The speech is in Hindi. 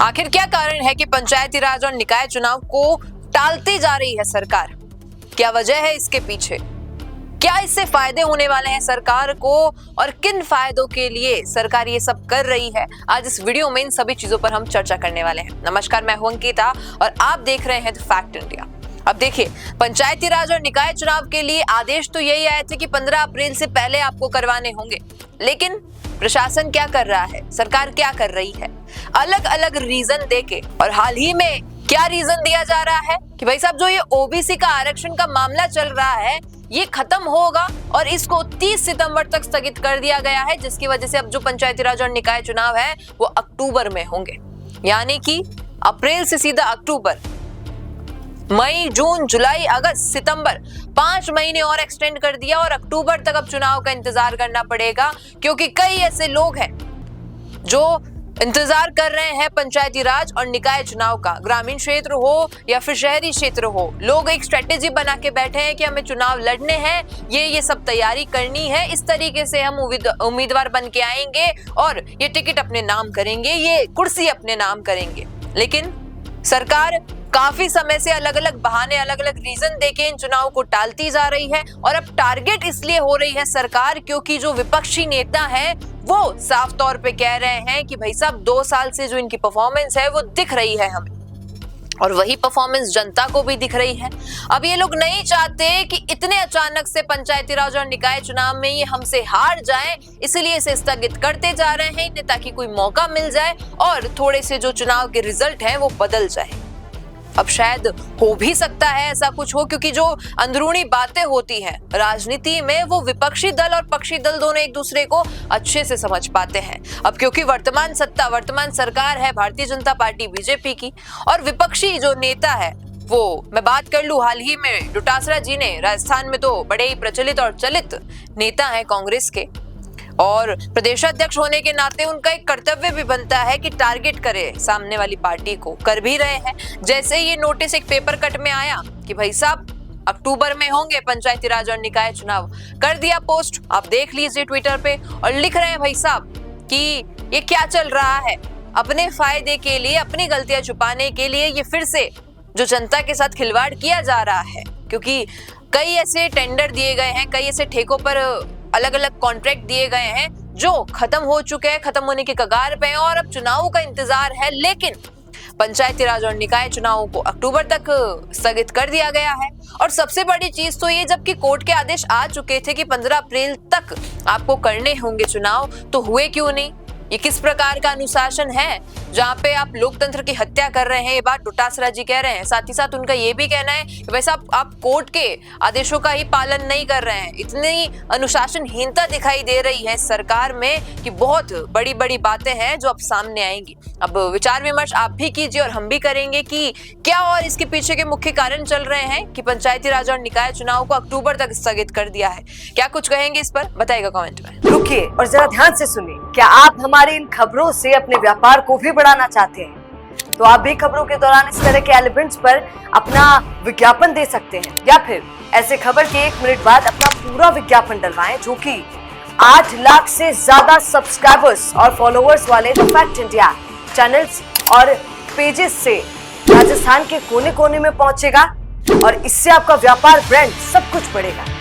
आखिर क्या कारण है कि पंचायती राज और निकाय चुनाव को टालती जा रही है सरकार? क्या वजह है इसके पीछे? क्या इससे फायदे होने वाले हैं सरकार को और किन फायदों के लिए सरकार ये सब कर रही है? आज इस वीडियो में इन सभी चीजों पर हम चर्चा करने वाले हैं। नमस्कार, मैं हूं अंकिता और आप देख रहे हैं द फैक्ट इंडिया। अब देखिए, पंचायती राज और निकाय चुनाव के लिए आदेश तो यही आए थे कि 15 अप्रैल से पहले आपको करवाने होंगे, लेकिन प्रशासन क्या कर रहा है, सरकार क्या कर रही है? अलग अलग रीजन देके, और हाल ही में क्या रीजन दिया जा रहा है कि भाई साहब जो ये ओबीसी का आरक्षण का मामला चल रहा है ये खत्म होगा और इसको 30 सितंबर तक स्थगित कर दिया गया है, जिसकी वजह से अब जो पंचायती राज और निकाय चुनाव है वो अक्टूबर में होंगे। यानी कि अप्रैल से सीधा अक्टूबर, मई, जून, जुलाई, अगस्त, सितंबर 5 महीने और एक्सटेंड कर दिया और अक्टूबर तक अब चुनाव का इंतजार करना पड़ेगा, क्योंकि कई ऐसे लोग हैं जो इंतजार कर रहे हैं पंचायती राज और निकाय चुनाव का। ग्रामीण क्षेत्र हो या फिर शहरी क्षेत्र हो, लोग एक स्ट्रेटेजी बना के बैठे हैं कि हमें चुनाव लड़ने हैं, ये सब तैयारी करनी है, इस तरीके से हम उम्मीदवार बन के आएंगे और ये टिकट अपने नाम करेंगे, ये कुर्सी अपने नाम करेंगे। लेकिन सरकार काफी समय से अलग अलग बहाने, अलग अलग रीजन देके इन चुनाव को टालती जा रही है और अब टारगेट इसलिए हो रही है सरकार क्योंकि जो विपक्षी नेता हैं वो साफ तौर पे कह रहे हैं कि भाई साहब 2 साल से जो इनकी परफॉर्मेंस है वो दिख रही है हमें, और वही परफॉर्मेंस जनता को भी दिख रही है। अब ये लोग नहीं चाहते कि इतने अचानक से पंचायती राज और निकाय चुनाव में ये हमसे हार जाएं, इसलिए इसे स्थगित करते जा रहे हैं इन्हें, ताकि कोई मौका मिल जाए और थोड़े से जो चुनाव के रिजल्ट हैं वो बदल जाए। अब शायद हो भी सकता है ऐसा कुछ हो, क्योंकि जो अंदरूनी बातें होती हैं राजनीति में वो विपक्षी दल और पक्षी दल दोनों एक दूसरे को अच्छे से समझ पाते हैं। अब क्योंकि वर्तमान सरकार है भारतीय जनता पार्टी बीजेपी की, और विपक्षी जो नेता है वो, मैं बात कर लूं, हाल ही में डोटासरा जी ने, राजस्थान में तो बड़े ही प्रचलित और चलित नेता है कांग्रेस के, और प्रदेशाध्यक्ष होने के नाते उनका एक कर्तव्य भी बनता है कि टारगेट करे सामने वाली पार्टी को, कर भी रहे हैं। जैसे ये नोटिस एक पेपर कट में आया कि भाई साहब अक्टूबर में होंगे पंचायती राज और निकाय चुनाव, कर दिया पोस्ट, आप देख लीजिए ट्विटर पे, और लिख रहे हैं भाई साहब कि ये क्या चल रहा है, अपने फायदे के लिए, अपनी गलतियां छुपाने के लिए ये फिर से जो जनता के साथ खिलवाड़ किया जा रहा है। क्योंकि कई ऐसे टेंडर दिए गए हैं, कई ऐसे ठेकों पर अलग अलग कॉन्ट्रैक्ट दिए गए हैं जो खत्म हो चुके हैं, खत्म होने के कगार पे हैं और अब चुनावों का इंतजार है, लेकिन पंचायती राज और निकाय चुनावों को अक्टूबर तक स्थगित कर दिया गया है। और सबसे बड़ी चीज तो ये, जबकि कोर्ट के आदेश आ चुके थे कि 15 अप्रैल तक आपको करने होंगे चुनाव, तो हुए क्यों नहीं? ये किस प्रकार का अनुशासन है जहाँ पे आप लोकतंत्र की हत्या कर रहे हैं? ये बात डोटासरा जी कह रहे हैं। साथ ही साथ उनका ये भी कहना है कि वैसे आप कोर्ट के आदेशों का ही पालन नहीं कर रहे हैं। इतनी अनुशासनहीनता दिखाई दे रही है सरकार में कि बहुत बड़ी बड़ी बातें हैं जो अब सामने आएंगी। अब विचार विमर्श आप भी कीजिए और हम भी करेंगे कि क्या और इसके पीछे के मुख्य कारण चल रहे हैं कि पंचायती राज और निकाय चुनाव को अक्टूबर तक स्थगित कर दिया है। क्या कुछ कहेंगे इस पर, बताइएगा कमेंट में। रुकिए और जरा ध्यान से सुनिए। क्या आप हमारी इन खबरों से अपने व्यापार को भी बढ़ाना चाहते हैं? तो आप भी खबरों के दौरान इस तरह के एलिमेंट्स पर अपना विज्ञापन दे सकते हैं, या फिर ऐसे खबर के 1 मिनट बाद अपना पूरा विज्ञापन डलवाएं, जो कि 8 लाख से ज्यादा सब्सक्राइबर्स और फॉलोअर्स वाले द फैक्ट इंडिया चैनल्स और पेजेस से राजस्थान के कोने कोने में पहुंचेगा, और इससे आपका व्यापार, ब्रांड सब कुछ बढ़ेगा।